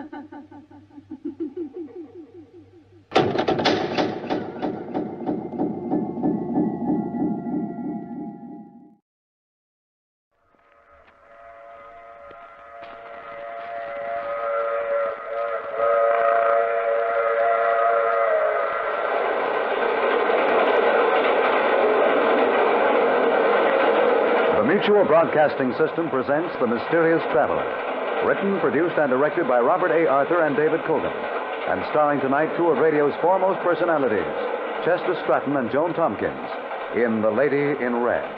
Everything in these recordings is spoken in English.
The Mutual Broadcasting System presents The Mysterious Traveler. Written, produced, and directed by Robert A. Arthur and David Cogan. And starring tonight two of radio's foremost personalities, Chester Stratton and Joan Tompkins, in The Lady in Red.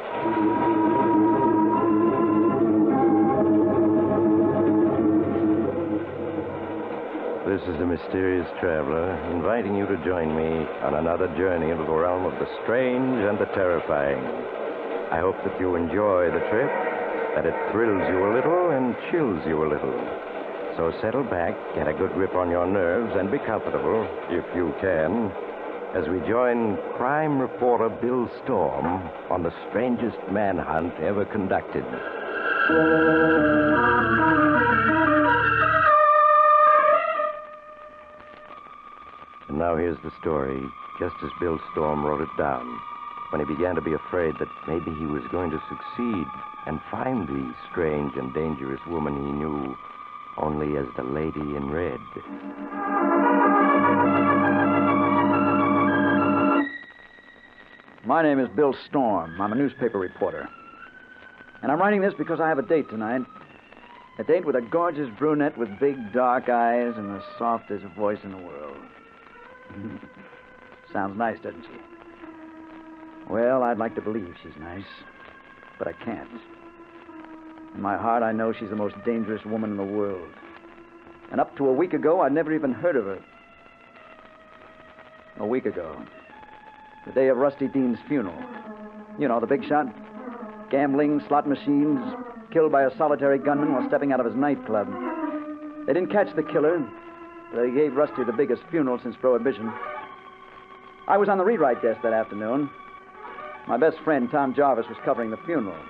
This is the Mysterious Traveler, inviting you to join me on another journey into the realm of the strange and the terrifying. I hope that you enjoy the trip, that it thrills you a little and chills you a little. So settle back, get a good grip on your nerves, and be comfortable, if you can, as we join crime reporter Bill Storm on the strangest manhunt ever conducted. And now here's the story, just as Bill Storm wrote it down, when he began to be afraid that maybe he was going to succeed and find the strange and dangerous woman he knew only as the Lady in Red. My name is Bill Storm. I'm a newspaper reporter. And I'm writing this because I have a date tonight. A date with a gorgeous brunette with big dark eyes and the softest voice in the world. Sounds nice, doesn't she? Well, I'd like to believe she's nice, but I can't. In my heart, I know she's the most dangerous woman in the world. And up to a week ago, I'd never even heard of her. A week ago, the day of Rusty Dean's funeral. You know, the big shot. Gambling, slot machines, killed by a solitary gunman while stepping out of his nightclub. They didn't catch the killer, but they gave Rusty the biggest funeral since Prohibition. I was on the rewrite desk that afternoon. My best friend, Tom Jarvis, was covering the funeral.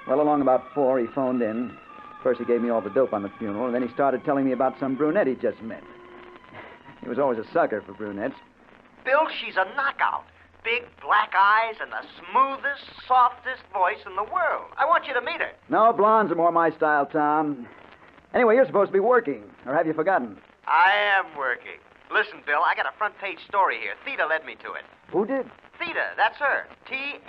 Well, along about 4, he phoned in. First, he gave me all the dope on the funeral, and then he started telling me about some brunette he just met. He was always a sucker for brunettes. Bill, she's a knockout. Big black eyes and the smoothest, softest voice in the world. I want you to meet her. No, blondes are more my style, Tom. Anyway, you're supposed to be working, or have you forgotten? I am working. Listen, Bill, I got a front-page story here. Theda led me to it. Who did? Theda, that's her. Theda.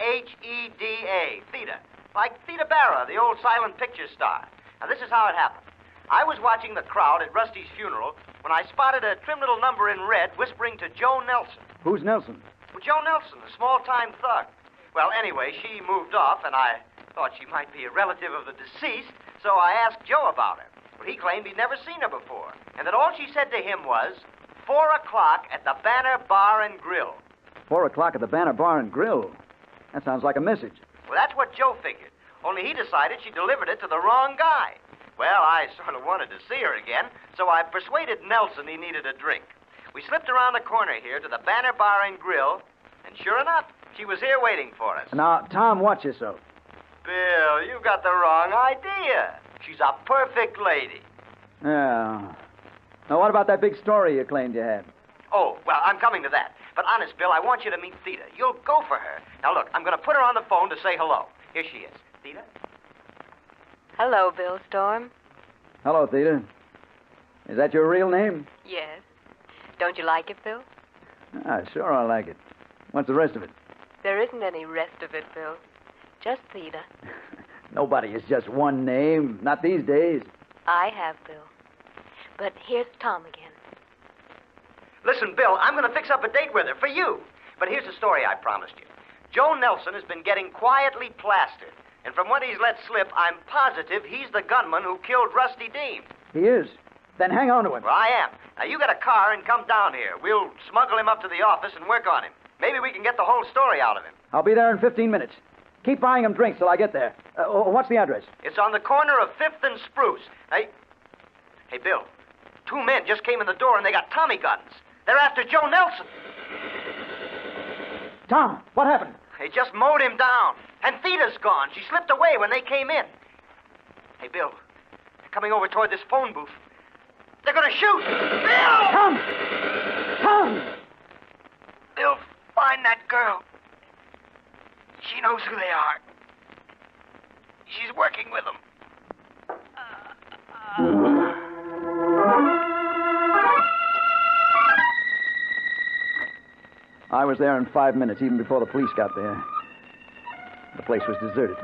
Theda. Like Theda Barra, the old silent picture star. Now, this is how it happened. I was watching the crowd at Rusty's funeral when I spotted a trim little number in red whispering to Joe Nelson. Who's Nelson? Well, Joe Nelson, a small-time thug. Well, anyway, she moved off, and I thought she might be a relative of the deceased, so I asked Joe about her. Well, he claimed he'd never seen her before, and that all she said to him was, 4 o'clock at the Banner Bar and Grill. 4 o'clock at the Banner Bar and Grill? That sounds like a message. Well, that's what Joe figured, only he decided she delivered it to the wrong guy. Well, I sort of wanted to see her again, so I persuaded Nelson he needed a drink. We slipped around the corner here to the Banner Bar and Grill, and sure enough, she was here waiting for us. Now, Tom, watch yourself. Bill, you got the wrong idea. She's a perfect lady. Yeah. Now, what about that big story you claimed you had? Oh, well, I'm coming to that. But honest, Bill, I want you to meet Theda. You'll go for her. Now, look, I'm going to put her on the phone to say hello. Here she is. Theda? Hello, Bill Storm. Hello, Theda. Is that your real name? Yes. Don't you like it, Bill? Sure I like it. What's the rest of it? There isn't any rest of it, Bill. Just Theda. Nobody is just one name. Not these days. I have, Bill. But here's Tom again. Listen, Bill, I'm going to fix up a date with her for you. But here's the story I promised you. Joe Nelson has been getting quietly plastered. And from what he's let slip, I'm positive he's the gunman who killed Rusty Dean. He is? Then hang on to him. Well, I am. Now, you get a car and come down here. We'll smuggle him up to the office and work on him. Maybe we can get the whole story out of him. I'll be there in 15 minutes. Keep buying him drinks till I get there. What's the address? It's on the corner of 5th and Spruce. Hey, Bill, 2 men just came in the door and they got Tommy guns. They're after Joe Nelson. Tom, what happened? They just mowed him down. And Theda's gone. She slipped away when they came in. Hey, Bill, they're coming over toward this phone booth. They're going to shoot. Bill! Tom! Tom! They'll find that girl. She knows who they are. She's working with them. I was there in 5 minutes, even before the police got there. The place was deserted,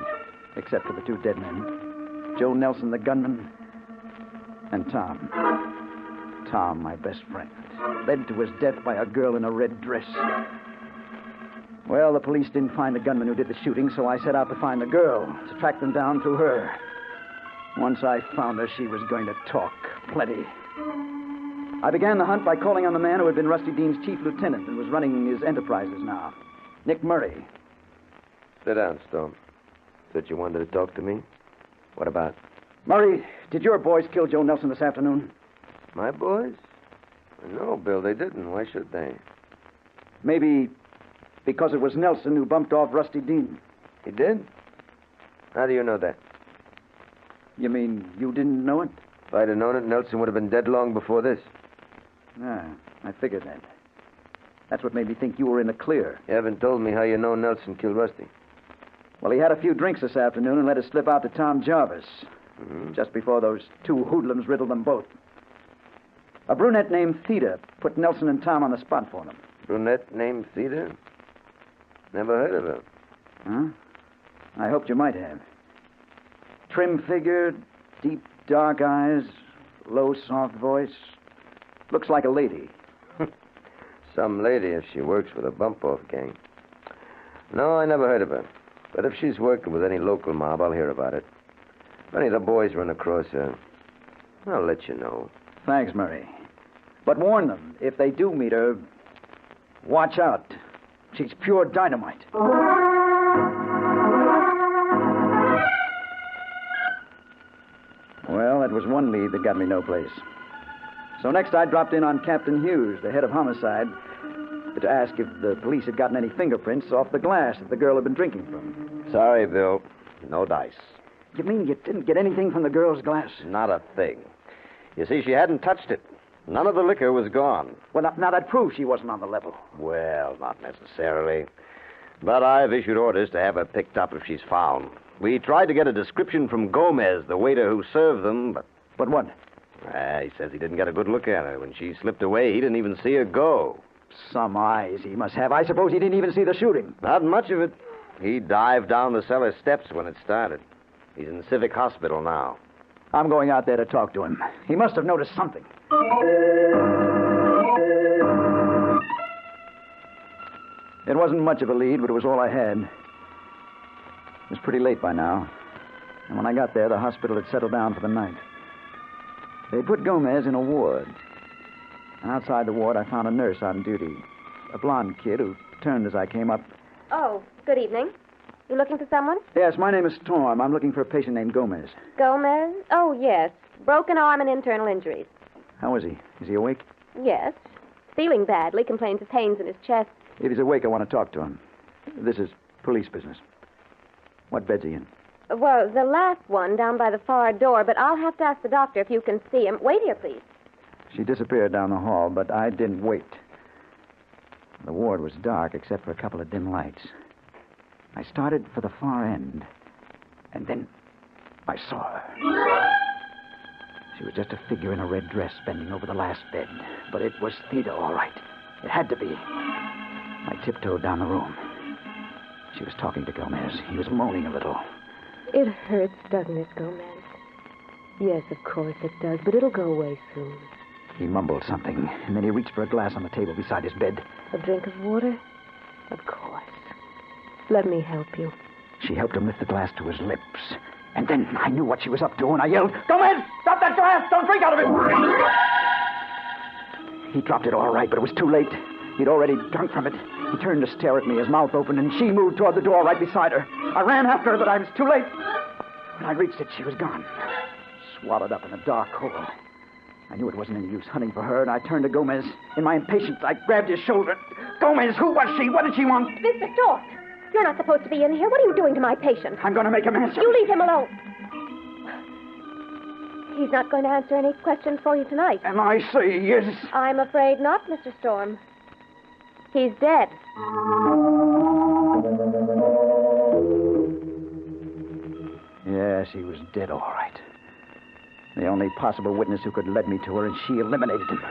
except for the two dead men. Joe Nelson, the gunman, and Tom. Tom, my best friend, led to his death by a girl in a red dress. Well, the police didn't find the gunman who did the shooting, so I set out to find the girl, to track them down through her. Once I found her, she was going to talk plenty. I began the hunt by calling on the man who had been Rusty Dean's chief lieutenant and was running his enterprises now, Nick Murray. Sit down, Storm. Said you wanted to talk to me? What about? Murray, did your boys kill Joe Nelson this afternoon? My boys? No, Bill, they didn't. Why should they? Maybe because it was Nelson who bumped off Rusty Dean. He did? How do you know that? You mean you didn't know it? If I'd have known it, Nelson would have been dead long before this. Ah, I figured that. That's what made me think you were in the clear. You haven't told me how you know Nelson killed Rusty. Well, he had a few drinks this afternoon and let it slip out to Tom Jarvis. Mm-hmm. Just before those two hoodlums riddled them both. A brunette named Theda put Nelson and Tom on the spot for them. Brunette named Theda? Never heard of her. Huh? I hoped you might have. Trim-figured, deep, dark eyes, low, soft voice. Looks like a lady. Some lady if she works for the bump-off gang. No, I never heard of her. But if she's working with any local mob, I'll hear about it. If any of the boys run across her, I'll let you know. Thanks, Murray. But warn them, if they do meet her, watch out. She's pure dynamite. Well, that was one lead that got me no place. So next I dropped in on Captain Hughes, the head of homicide, to ask if the police had gotten any fingerprints off the glass that the girl had been drinking from. Sorry, Bill. No dice. You mean you didn't get anything from the girl's glass? Not a thing. You see, she hadn't touched it. None of the liquor was gone. Well, now that proves she wasn't on the level. Well, not necessarily. But I've issued orders to have her picked up if she's found. We tried to get a description from Gomez, the waiter who served them, but... But what? He says he didn't get a good look at her. When she slipped away, he didn't even see her go. Some eyes he must have. I suppose he didn't even see the shooting. Not much of it. He dived down the cellar steps when it started. He's in Civic Hospital now. I'm going out there to talk to him. He must have noticed something. It wasn't much of a lead, but it was all I had. It was pretty late by now. And when I got there, the hospital had settled down for the night. They put Gomez in a ward. And outside the ward, I found a nurse on duty. A blonde kid who turned as I came up. Oh, good evening. You looking for someone? Yes, my name is Storm. I'm looking for a patient named Gomez. Gomez? Oh, yes. Broken arm and internal injuries. How is he? Is he awake? Yes. Feeling badly, complains of pains in his chest. If he's awake, I want to talk to him. This is police business. What bed's he in? Well, the last one down by the far door, but I'll have to ask the doctor if you can see him. Wait here, please. She disappeared down the hall, but I didn't wait. The ward was dark except for a couple of dim lights. I started for the far end, and then I saw her. She was just a figure in a red dress bending over the last bed, but it was Theda, all right. It had to be. I tiptoed down the room. She was talking to Gomez. He was moaning a little. It hurts, doesn't it, Gomez? Yes, of course it does, but it'll go away soon. He mumbled something, and then he reached for a glass on the table beside his bed. A drink of water? Of course. Let me help you. She helped him lift the glass to his lips. And then I knew what she was up to, and I yelled, Gomez, stop that glass! Don't drink out of it! He dropped it all right, but it was too late. He'd already drunk from it. He turned to stare at me, his mouth open, and she moved toward the door right beside her. I ran after her, but I was too late. When I reached it, she was gone. Swallowed up in a dark hole. I knew it wasn't any use hunting for her, and I turned to Gomez. In my impatience, I grabbed his shoulder. Gomez, who was she? What did she want? Mr. Stork, you're not supposed to be in here. What are you doing to my patient? I'm going to make him answer. You leave him alone. He's not going to answer any questions for you tonight. And I say yes. I'm afraid not, Mr. Storm. He's dead. Yes, he was dead, all right. The only possible witness who could lead me to her, and she eliminated him.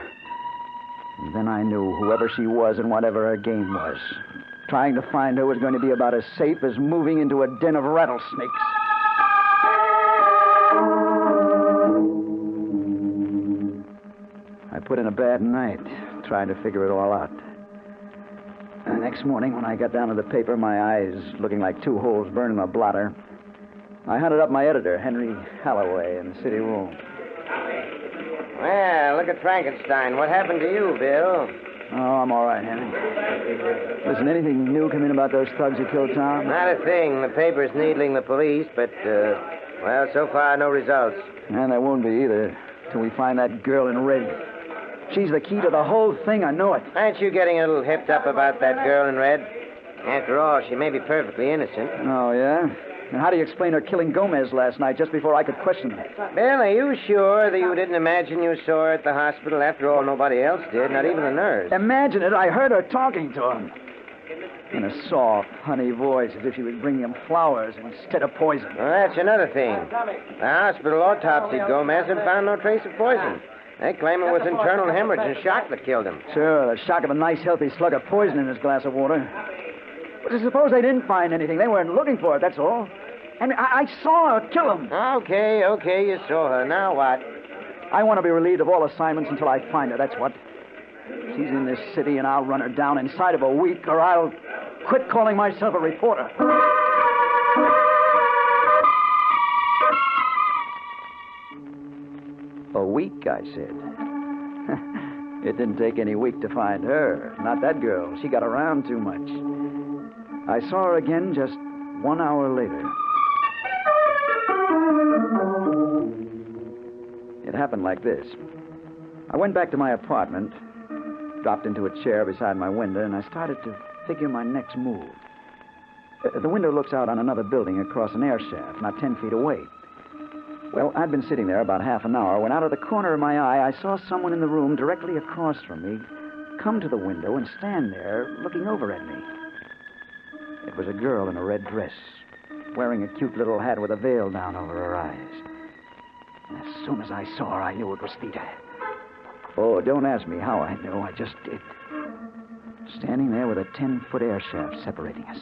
And then I knew whoever she was and whatever her game was, trying to find her was going to be about as safe as moving into a den of rattlesnakes. I put in a bad night trying to figure it all out. The next morning, when I got down to the paper, my eyes looking like two holes burned in a blotter, I hunted up my editor, Henry Holloway, in the city room. Well, look at Frankenstein. What happened to you, Bill? Oh, I'm all right, Henry. Listen, anything new come in about those thugs who killed Tom? Not a thing. The paper's needling the police, but, well, so far, no results. And there won't be either, till we find that girl in red. She's the key to the whole thing, I know it. Aren't you getting a little hipped up about that girl in red? After all, she may be perfectly innocent. Oh, yeah? And how do you explain her killing Gomez last night just before I could question her? Bill, are you sure that you didn't imagine you saw her at the hospital? After all, nobody else did, not even the nurse. Imagine it. I heard her talking to him. In a soft, honey voice, as if she was bringing him flowers instead of poison. Well, that's another thing. The hospital autopsied Gomez and found no trace of poison. They claim it was internal hemorrhage and shock that killed him. Sure, the shock of a nice, healthy slug of poison in his glass of water. But suppose they didn't find anything. They weren't looking for it, that's all. And I saw her kill him. Okay, you saw her. Now what? I want to be relieved of all assignments until I find her, that's what. She's in this city, and I'll run her down inside of a week, or I'll quit calling myself a reporter. A week, I said. It didn't take any week to find her. Not that girl. She got around too much. I saw her again just 1 hour later. It happened like this. I went back to my apartment, dropped into a chair beside my window, and I started to figure my next move. The window looks out on another building across an air shaft, not 10 feet away. Well, I'd been sitting there about half an hour when out of the corner of my eye, I saw someone in the room directly across from me come to the window and stand there looking over at me. It was a girl in a red dress, wearing a cute little hat with a veil down over her eyes. And as soon as I saw her, I knew it was Theta. Oh, don't ask me how I knew. I just did. Standing there with a 10-foot air shaft separating us.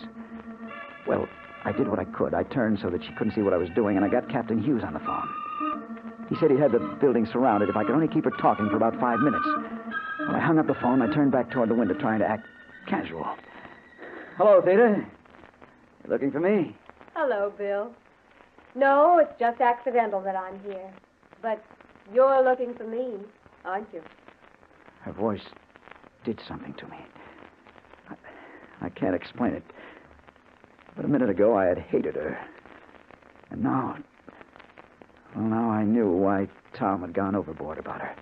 Well, I did what I could. I turned so that she couldn't see what I was doing, and I got Captain Hughes on the phone. He said he had the building surrounded if I could only keep her talking for about 5 minutes. Well, I hung up the phone. I turned back toward the window, trying to act casual. Hello, Theta. You looking for me? Hello, Bill. No, it's just accidental that I'm here. But you're looking for me, aren't you? Her voice did something to me. I can't explain it. But a minute ago, I had hated her. And now I knew why Tom had gone overboard about her.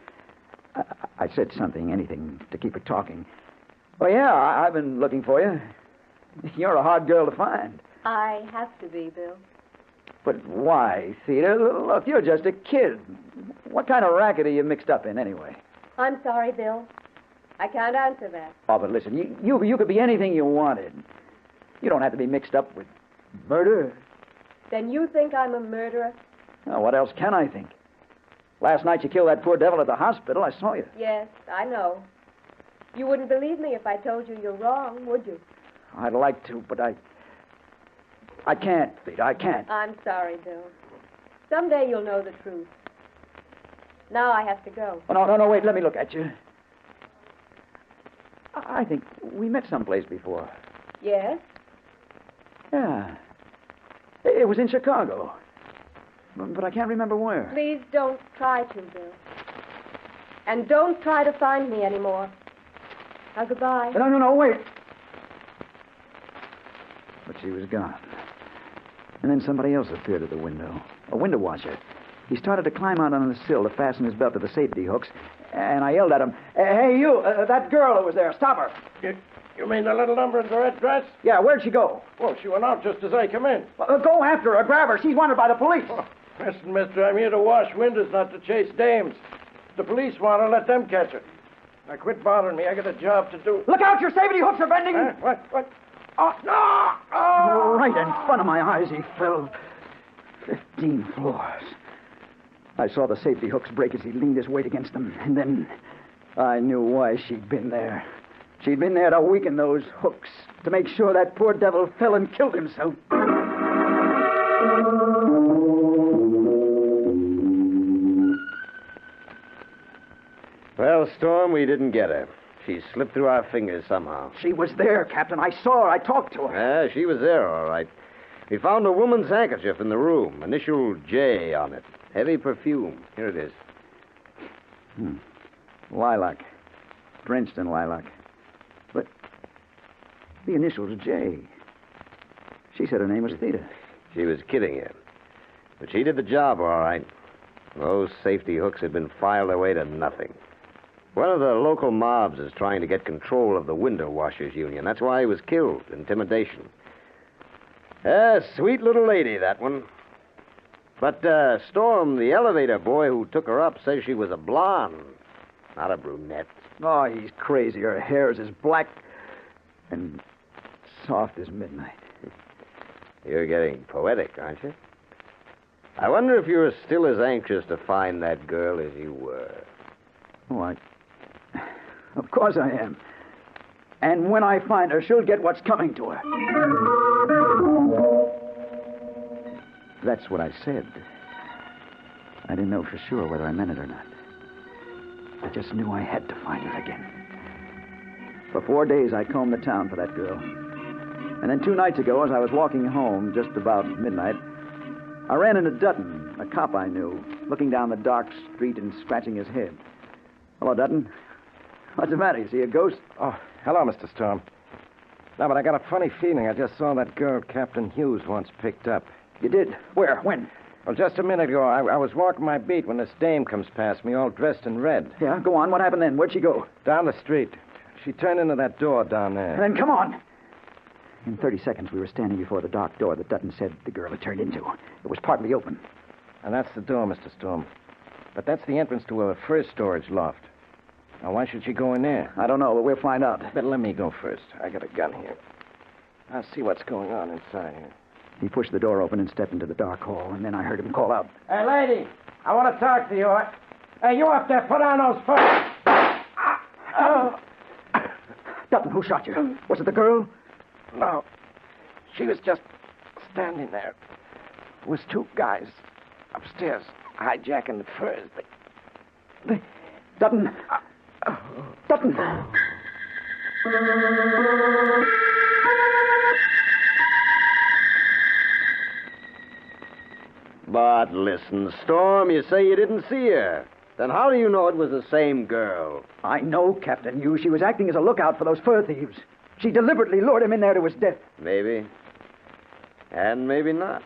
I said something, anything, to keep her talking. Oh, yeah, I've been looking for you. You're a hard girl to find. I have to be, Bill. But why, Theta? Look, you're just a kid. What kind of racket are you mixed up in, anyway? I'm sorry, Bill. I can't answer that. Oh, but listen, you could be anything you wanted. You don't have to be mixed up with murder. Then you think I'm a murderer? Now, what else can I think? Last night you killed that poor devil at the hospital. I saw you. Yes, I know. You wouldn't believe me if I told you you're wrong, would you? I'd like to, but I can't, Theta. I can't. I'm sorry, Bill. Someday you'll know the truth. Now I have to go. Oh, no, wait. Let me look at you. I think we met someplace before. Yes? Yeah. It was in Chicago. But I can't remember where. Please don't try to, Bill. And don't try to find me anymore. Now, goodbye. No, wait. But she was gone. And then somebody else appeared at the window. A window washer. He started to climb out on the sill to fasten his belt to the safety hooks. And I yelled at him, "Hey, you, that girl who was there, stop her." You mean the little number in the red dress? Yeah, where'd she go? Well, she went out just as I come in. Go after her, grab her. She's wanted by the police. Listen, mister, I'm here to wash windows, not to chase dames. The police want to let them catch her. Now, quit bothering me. I got a job to do. Look out, your safety hooks are bending! Huh? What? Oh, no! Oh! Right in front of my eyes, he fell 15 floors. I saw the safety hooks break as he leaned his weight against them, and then I knew why she'd been there. She'd been there to weaken those hooks, to make sure that poor devil fell and killed himself. Well, Storm, we didn't get her. She slipped through our fingers somehow. She was there, Captain. I saw her. I talked to her. Yeah, she was there, all right. We found a woman's handkerchief in the room. Initial J on it. Heavy perfume. Here it is. Lilac. Drenched in lilac. But the initials J. She said her name was Theta. She was kidding you. But she did the job, all right. Those safety hooks had been filed away to nothing. One of the local mobs is trying to get control of the window washers union. That's why he was killed. Intimidation. Sweet little lady, that one. But, Storm, the elevator boy who took her up, says she was a blonde, not a brunette. Oh, he's crazy. Her hair is as black and soft as midnight. You're getting poetic, aren't you? I wonder if you're still as anxious to find that girl as you were. Oh, Of course I am. And when I find her, she'll get what's coming to her. That's what I said. I didn't know for sure whether I meant it or not. I just knew I had to find her again. For 4 days, I combed the town for that girl. And then 2 nights ago, as I was walking home just about midnight, I ran into Dutton, a cop I knew, looking down the dark street and scratching his head. Hello, Dutton. What's the matter? You see a ghost? Oh, hello, Mr. Storm. No, but I got a funny feeling. I just saw that girl Captain Hughes once picked up. You did? Where? When? Well, just a minute ago, I was walking my beat when this dame comes past me, all dressed in red. Yeah, go on. What happened then? Where'd she go? Down the street. She turned into that door down there. Then come on. In 30 seconds, we were standing before the dark door that Dutton said the girl had turned into. It was partly open. And that's the door, Mr. Storm. But that's the entrance to her first storage loft. Now, why should she go in there? I don't know, but we'll find out. Better let me go first. I got a gun here. I'll see what's going on inside here. He pushed the door open and stepped into the dark hall, and then I heard him call out. Hey, lady, I want to talk to you. Hey, you up there, put on those first. Dutton, who shot you? Was it the girl? No. She was just standing there. There was 2 guys upstairs hijacking the furs. Dutton. Dutton. But listen, Storm, you say you didn't see her. Then how do you know it was the same girl? I know, Captain Hughes. She was acting as a lookout for those fur thieves. She deliberately lured him in there to his death. Maybe. And maybe not.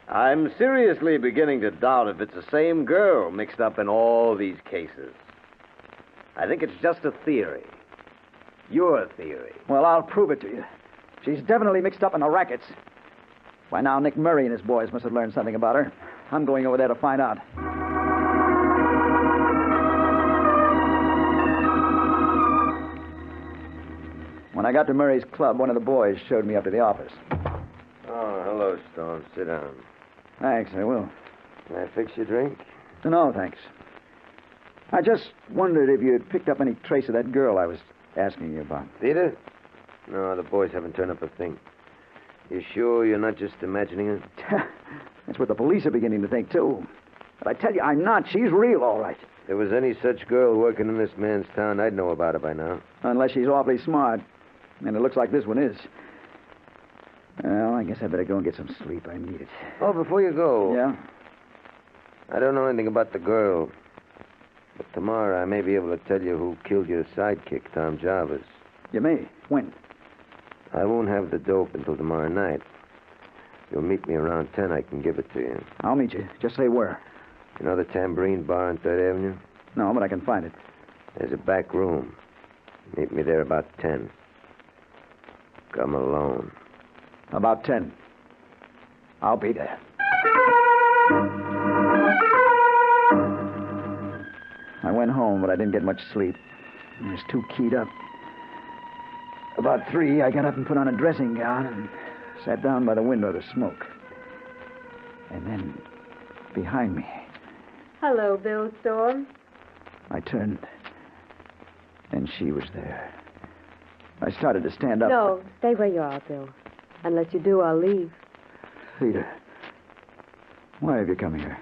I'm seriously beginning to doubt if it's the same girl mixed up in all these cases. I think it's just a theory. Your theory. Well, I'll prove it to you. She's definitely mixed up in the rackets. By now, Nick Murray and his boys must have learned something about her. I'm going over there to find out. When I got to Murray's club, one of the boys showed me up to the office. Oh, hello, Storm. Sit down. Thanks, I will. Can I fix your drink? No, thanks. I just wondered if you had picked up any trace of that girl I was asking you about. Theta? No, the boys haven't turned up a thing. You sure you're not just imagining it? That's what the police are beginning to think, too. But I tell you, I'm not. She's real, all right. If there was any such girl working in this man's town, I'd know about her by now. Unless she's awfully smart. And it looks like this one is. Well, I guess I better go and get some sleep. I need it. Oh, before you go... Yeah? I don't know anything about the girl. But tomorrow I may be able to tell you who killed your sidekick, Tom Jarvis. You may. When? I won't have the dope until tomorrow night. If you'll meet me around 10, I can give it to you. I'll meet you. Just say where. You know the Tambourine Bar on 3rd Avenue? No, but I can find it. There's a back room. Meet me there about 10. Come alone. About 10. I'll be there. but I didn't get much sleep. I was too keyed up. About 3, I got up and put on a dressing gown and sat down by the window to smoke. And then, behind me, Hello, Bill Storm. I turned, and she was there. I started to stand up. No, stay where you are, Bill. Unless you do, I'll leave. Theda, why have you come here?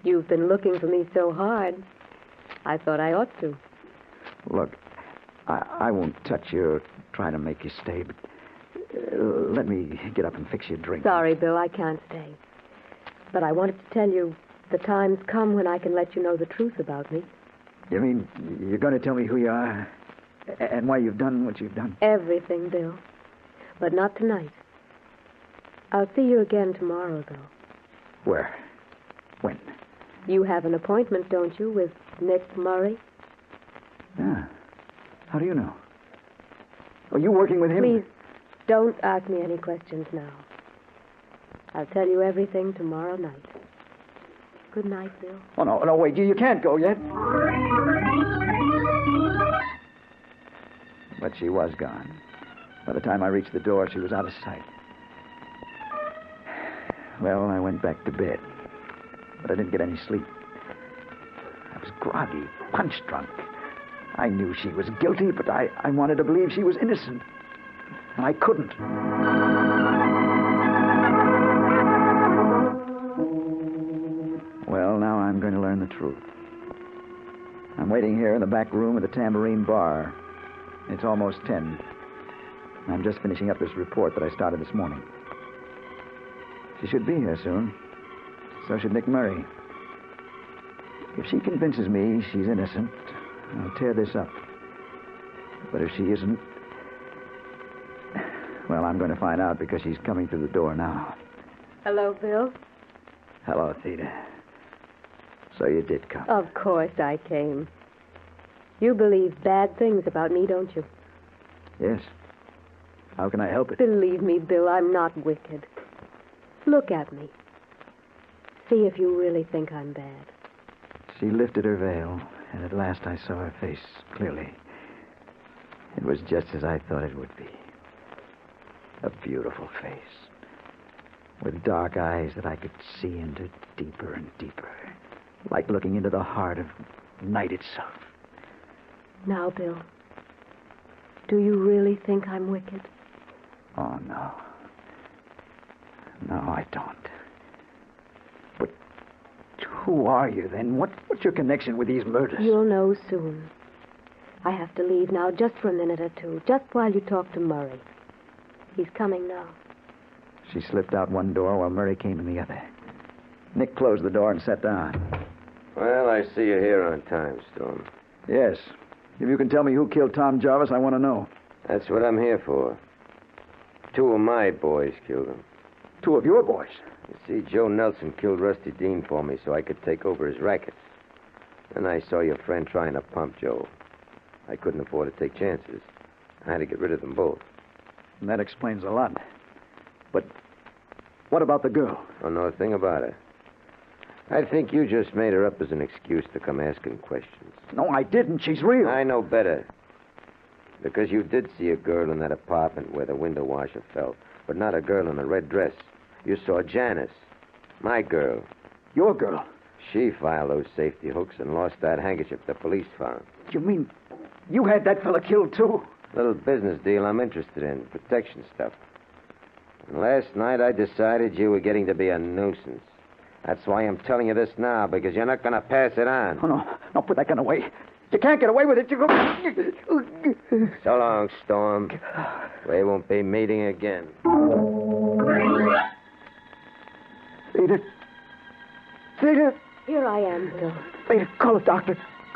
You've been looking for me so hard. I thought I ought to. Look, I won't touch you or try to make you stay, but let me get up and fix you a drink. Sorry, Bill, I can't stay. But I wanted to tell you the time's come when I can let you know the truth about me. You mean you're going to tell me who you are and why you've done what you've done? Everything, Bill. But not tonight. I'll see you again tomorrow, though. Where? When? You have an appointment, don't you, with Nick Murray? Yeah. How do you know? Are you working with him? Please, don't ask me any questions now. I'll tell you everything tomorrow night. Good night, Bill. Oh, no, wait. You can't go yet. But she was gone. By the time I reached the door, she was out of sight. Well, I went back to bed. But I didn't get any sleep. I was groggy, punch-drunk. I knew she was guilty, but I wanted to believe she was innocent. And I couldn't. Well, now I'm going to learn the truth. I'm waiting here in the back room of the Tambourine Bar. It's almost 10. I'm just finishing up this report that I started this morning. She should be here soon. So should Nick Murray. If she convinces me she's innocent, I'll tear this up. But if she isn't, well, I'm going to find out because she's coming through the door now. Hello, Bill. Hello, Theda. So you did come. Of course I came. You believe bad things about me, don't you? Yes. How can I help it? Believe me, Bill, I'm not wicked. Look at me. See if you really think I'm bad. She lifted her veil, and at last I saw her face clearly. It was just as I thought it would be. A beautiful face, with dark eyes that I could see into deeper and deeper, like looking into the heart of night itself. Now, Bill, do you really think I'm wicked? Oh, no. No, I don't. But who are you, then? What's your connection with these murders? You'll know soon. I have to leave now just for a minute or two, just while you talk to Murray. He's coming now. She slipped out one door while Murray came in the other. Nick closed the door and sat down. Well, I see you're here on time, Storm. Yes. If you can tell me who killed Tom Jarvis, I want to know. That's what I'm here for. 2 of my boys killed him. 2 of your boys? You see, Joe Nelson killed Rusty Dean for me so I could take over his racket. Then I saw your friend trying to pump Joe. I couldn't afford to take chances. I had to get rid of them both. And that explains a lot. But what about the girl? I don't know a thing about her. I think you just made her up as an excuse to come asking questions. No, I didn't. She's real. I know better. Because you did see a girl in that apartment where the window washer fell, but not a girl in a red dress. You saw Janice, my girl. Your girl? She filed those safety hooks and lost that handkerchief the police found. You mean you had that fella killed, too? Little business deal I'm interested in, protection stuff. And last night I decided you were getting to be a nuisance. That's why I'm telling you this now, because you're not going to pass it on. Oh, no. No, put that gun away. You can't get away with it. You go... So long, Storm. We won't be meeting again. Theda. Theda. Here I am, Bill. Theda, call a doctor.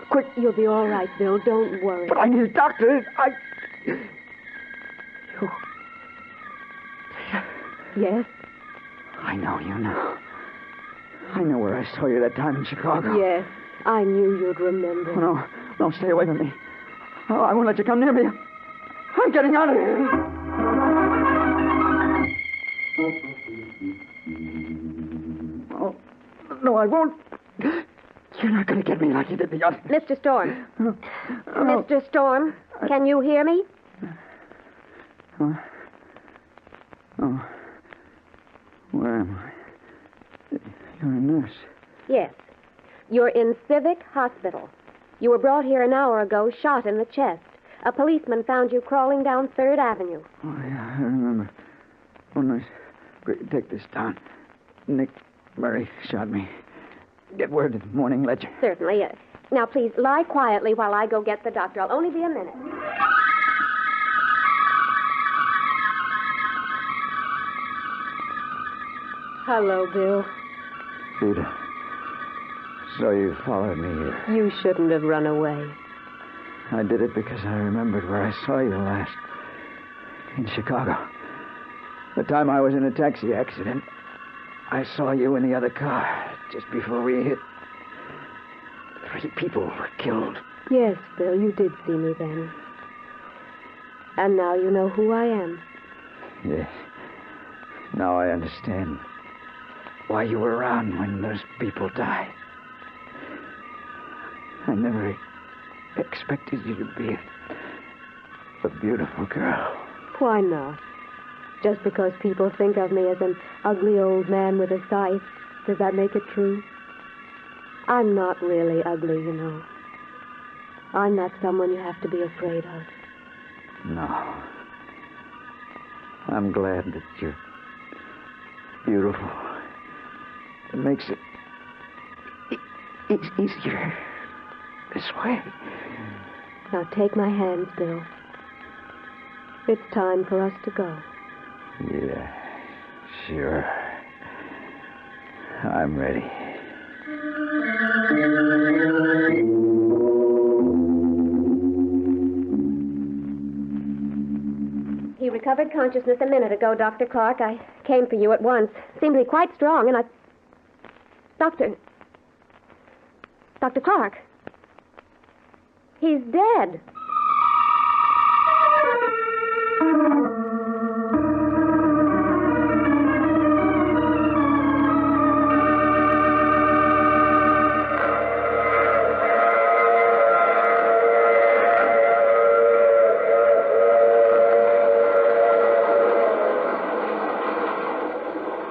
Quick. You'll be all right, Bill. Don't worry. But I need a doctor. You... Yes? I know you know. I know where I saw you that time in Chicago. Yes. I knew you'd remember. Oh, no, stay away from me. Oh, I won't let you come near me. I'm getting out of here. Oh, no, I won't. You're not going to get me like you did the other. Mr. Storm. Mr. Storm, can you hear me? Oh. Where am I? You're a nurse. Yes. You're in Civic Hospital. You were brought here an hour ago, shot in the chest. A policeman found you crawling down 3rd Avenue. Oh, yeah, I remember. Oh, nurse, take this down. Nick Murray shot me. Get word to the Morning Ledger. Certainly. Now, please, lie quietly while I go get the doctor. I'll only be a minute. Hello, Bill. Peter. So you followed me here. You shouldn't have run away. I did it because I remembered where I saw you last. In Chicago. The time I was in a taxi accident. I saw you in the other car just before we hit. 3 people were killed. Yes, Bill, you did see me then. And now you know who I am. Yes. Now I understand why you were around when those people died. I never expected you to be a beautiful girl. Why not? Just because people think of me as an ugly old man with a scythe, does that make it true? I'm not really ugly, you know. I'm not someone you have to be afraid of. No. I'm glad that you're beautiful. It makes it easier this way. Now take my hands, Bill. It's time for us to go. Yeah, sure. I'm ready. He recovered consciousness a minute ago, Dr. Clark. I came for you at once. Seemed to be quite strong, and I... Dr. Clark. He's dead.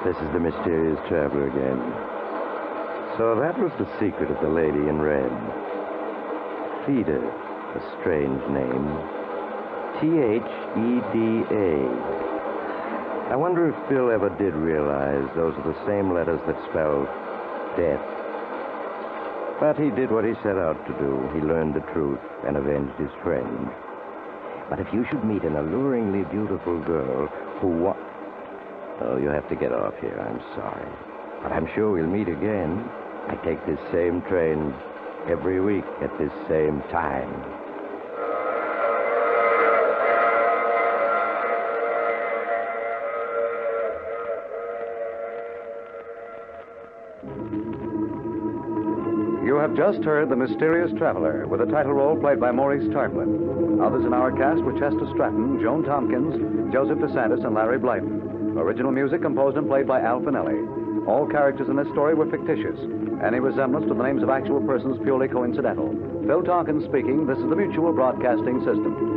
This is the mysterious traveler again. So that was the secret of the lady in red. Theda, a strange name. Theda. I wonder if Bill ever did realize those are the same letters that spell death. But he did what he set out to do. He learned the truth and avenged his friend. But if you should meet an alluringly beautiful girl who Oh, you have to get off here. I'm sorry. But I'm sure we'll meet again. I take this same train every week at this same time. You have just heard The Mysterious Traveler, with a title role played by Maurice Tarplin. Others in our cast were Chester Stratton, Joan Tompkins, Joseph DeSantis, and Larry Blyton. Original music composed and played by Al Finelli. All characters in this story were fictitious. Any resemblance to the names of actual persons purely coincidental. Phil Tompkins speaking. This is the Mutual Broadcasting System.